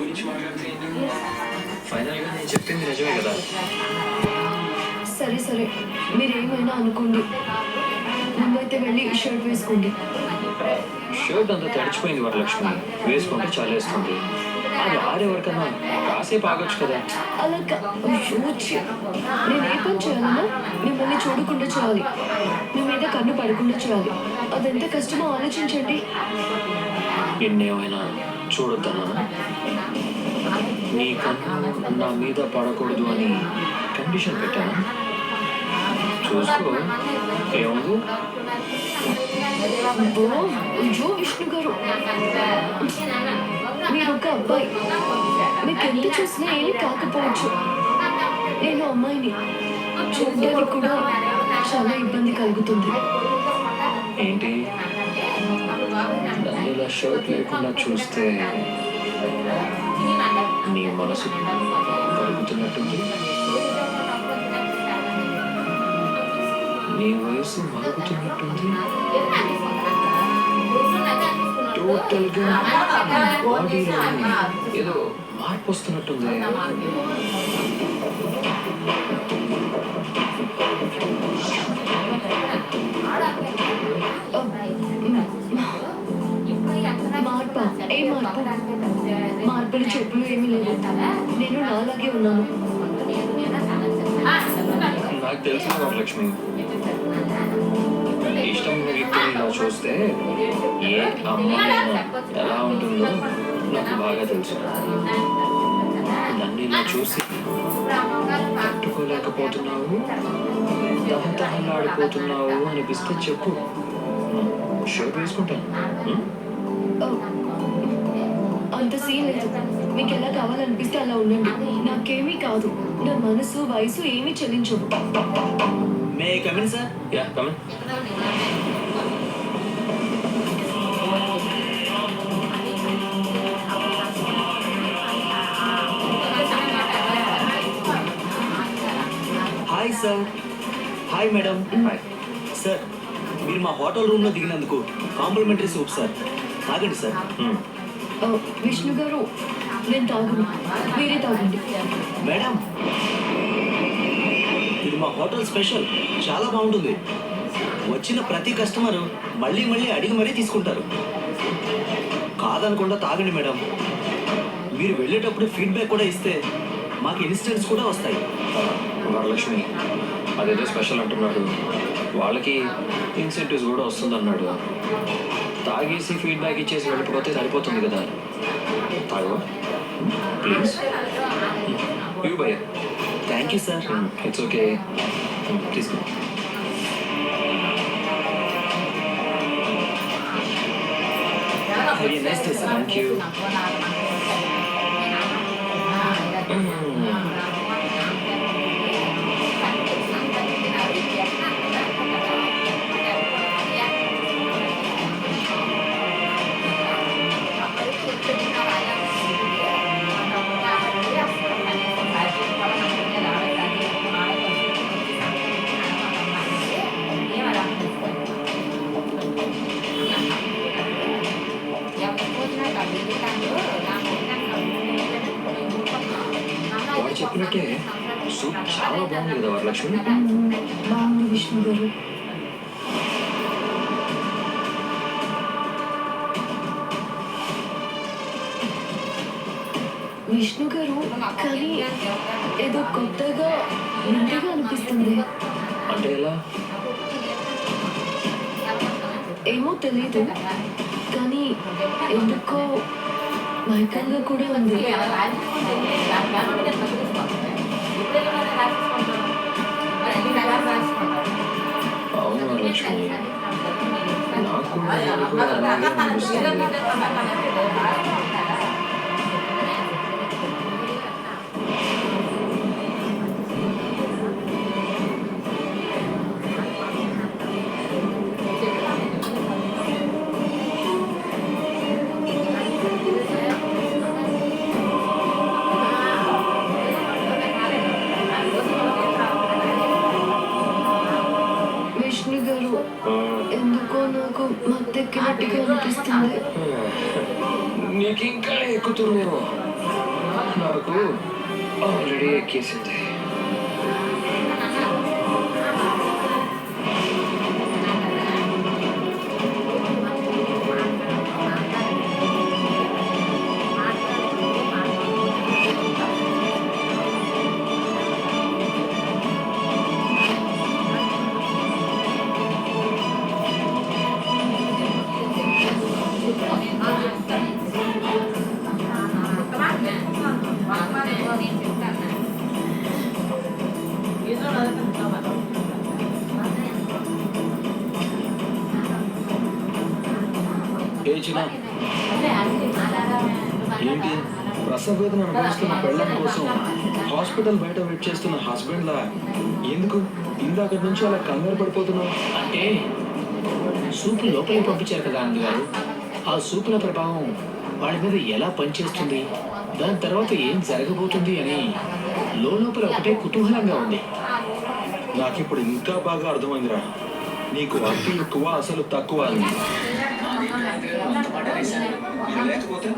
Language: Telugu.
గురించి మాట్లాడుతుంది. ఫైనల్గా నేను చెప్పింది నిజమే కదా. సరే సరే, మీరేమైనా అనుకోండి. ముందైతే వెళ్ళి షర్ట్ వేసుకోండి. షర్ట్ అంతా తడిచిపోయింది వరలక్ష్మి, వేసుకుంటే చలేస్తుంది. అది ఆడే వరకన్నా కాసేపు ఆగొచ్చు కదా. అలా నేను ఏ పని చేయాలన్నా మిమ్మల్ని చూడకుండా చేయాలి, మీ మీద కన్ను పడకుండా చేయాలి. అదెంత కష్టమో ఆలోచించండి. నిన్నేమైనా చూడొద్దనా? నీ కన్ను నా మీద పడకూడదు అని కండిషన్ పెట్టాను. చూసుకో, ఏముంది? అయ్యో విష్ణు గారు, మీరు ఒక అబ్బాయి, మీకు ఎంత చూసినా ఏమీ కాకపోవచ్చు. నేను అమ్మాయిని, చూడడానికి కూడా చాలా ఇబ్బంది కలుగుతుంది. ఏంటి, నన్ను ఇలా షర్ట్ లేకుండా చూస్తే నీ మనసు కలుగుతున్నట్టుంది? నీ వయసు మరుగుతున్నట్టుంది? టోటల్గా బాడీలో ఏదో మార్పు వస్తున్నట్టుంది. మార్పా? ఏ మార్పు? మార్పులు చెప్పులు ఏమీ లేదు. నేను నాలాగే ఉన్నాను. నాకు తెలిసిన వరలక్ష్మి, ఇష్టం వ్యక్తిని ఇలా చూస్తే ఏ అమ్మాయి ఎలా ఉంటుందో నాకు బాగా తెలుసు. నన్ను ఇలా చూసి తట్టుకోలేకపోతున్నావు, దహదహలాడిపోతున్నావు అనిపిస్తే చెప్పు, షర్ట్ వేసుకుంటాను. అంత సీన్ లేదు. మీకు ఎలా కావాలనిపిస్తే అలా ఉండండి. నాకేమీ కాదు. నా మనసు వయసు ఏమీ చెల్లించవు. May I come in sir? Yeah, come in. Hi sir. Hi madam. Hi sir, మీరు మా హోటల్ రూమ్లో దిగినందుకు కాంప్లిమెంటరీ సూప్ సార్, తాగండి సార్. విష్ణు గారు, నేను తాగను, మీరే తాగండి. మేడం, ఇది మా హోటల్ స్పెషల్, చాలా బాగుంటుంది. వచ్చిన ప్రతి కస్టమర్ మళ్ళీ మళ్ళీ అడిగి మరీ తీసుకుంటారు. కాదనకుండా తాగండి మేడం. మీరు వెళ్ళేటప్పుడు ఫీడ్బ్యాక్ కూడా ఇస్తే మాకు ఇన్స్టెంట్స్ కూడా వస్తాయి. వరలక్ష్మి అదేదో స్పెషల్ అంటున్నాడు, వాళ్ళకి ఇన్సెంటివ్స్ కూడా వస్తుందన్నాడు. తాగేసి ఫీడ్బ్యాక్ ఇచ్చేసి వెళ్ళిపోతే సరిపోతుంది కదా. తాగు ప్లీజ్. యూ భయ్యా. Thank you sir. It's okay, please. Have a nice day sir. Thank you. వాడు చెప్పినట్టే సూప్ చాలా బాగుంది కదా వరలక్ష్మి. బాగుంది విష్ణు గారు. విష్ణు గారు, కానీ ఏదో కొత్తగా వింతగా అనిపిస్తుంది. అంటే ఎలా? ఏమో తెలీదు, కానీ ఎందుకో మైకంగా కూడా ఉంది. అవును వరలక్ష్మి, నాకు కూడా ఎందుకో అలాగే అనిపిస్తుంది. ఎందుకో నాకు మత్తెక్కినట్టుగా అనిపిస్తుంది. నీకు ఇంకా ఎక్కుతుందేమో. నాకు ఆల్రెడీ ఎక్కేసింది. ఏ చిన్న ఏంటి ప్రసవ వేదన అనుభవిస్తున్న పెళ్ళం కోసం హాస్పిటల్ బయట వెయిట్ చేస్తున్న హస్బెండ్ లా ఎందుకు ఇందాక నుంచి అలా కంగారు పడిపోతున్నావు? అంటే సూపు లోపలికి పంపించారు కదా అందుగారు. ఆ సూపుల ప్రభావం వాళ్ళ మీద ఎలా పనిచేస్తుంది, దాని తర్వాత ఏం జరగబోతుంది అని లోపల ఒకటే కుతూహలంగా ఉంది. నాకిప్పుడు ఇంకా బాగా అర్థమైందిరా, నీకు అతి ఎక్కువ అసలు తక్కువ అని. లేకపోతే